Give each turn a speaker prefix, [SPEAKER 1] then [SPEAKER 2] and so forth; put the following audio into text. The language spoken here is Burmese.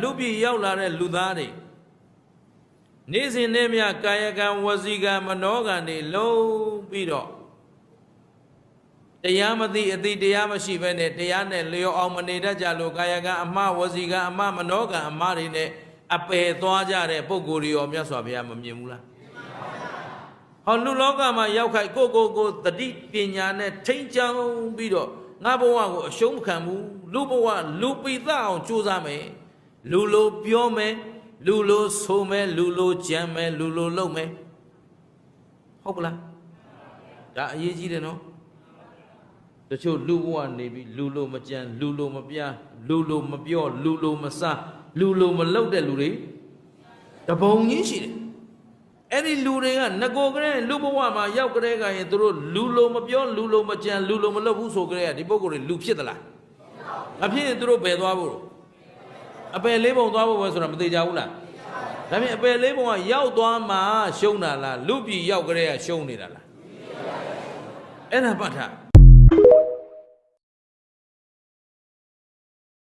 [SPEAKER 1] လူပြည်ရောက်လာတဲ့လူသားတွေနေ့စဉ်နဲ့မြကာယကံဝစီကံမနောကံတွေလုံးပြီးတော့တရားမသိအသိတရားမရှိဘဲနဲ့တရားနဲ့လျော်အောင်မနေတတ်ကြလို့ကာယကံအမှားဝစီကံအမှားမနောကံအမှားတွေနဲ့အပယ်သွားကြတဲ့ပုဂ္ဂိုလ်တွေရောမြတ်စွာဘုရားမမြင်ဘူးလားဟောလူလောကမှာရောက်ခိုက်ကိုတတိပညာနဲ့ထိမ့်ချောင်းပြီးတော့ငါဘဝကိုအရှုံးမခံဘူးလူဘဝလူပိသအောင်ကြိုးစားမယ်လူလိုပြောမယ်လူလိုဆိုမယ်လူလိုကြံမယ်လူလိုလုပ်မယ်ဟုတ်ပလားဒါအရေးကြီးတယ်နော်တချို့လူဘဝနေပြီးလူလိုမကြံလူလိုမပြလူလိုမပြောလူလိုမစားလူလိုမလုပ်တဲ့လူတွေတပုံကြီးရှိတယ်အဲ့ဒီလူတွေကငကိုကလေးလူဘဝမှာရောက်ကလေးကရင်သူတို့လူလိုမပြောလူလိုမကြံလူလိုမလုပ်ဘူးဆိုကြတဲ့ဒီပုဂ္ဂိုလ်တွေလူဖြစ်သလားမဖြစ်ရင်သူတို့ဘယ်သွားဖို့အပယ်လေးပုံသွားဖို့ပဲဆိုတာမသိကြဘူးလားဒါဖြင့်အပယ်လေးပုံကရောက်သွားမှရှုံးတာလားလူပြည်ရောက်ကလေးကရှုံးနေတာလားအဲ့ဒါပတ်ထား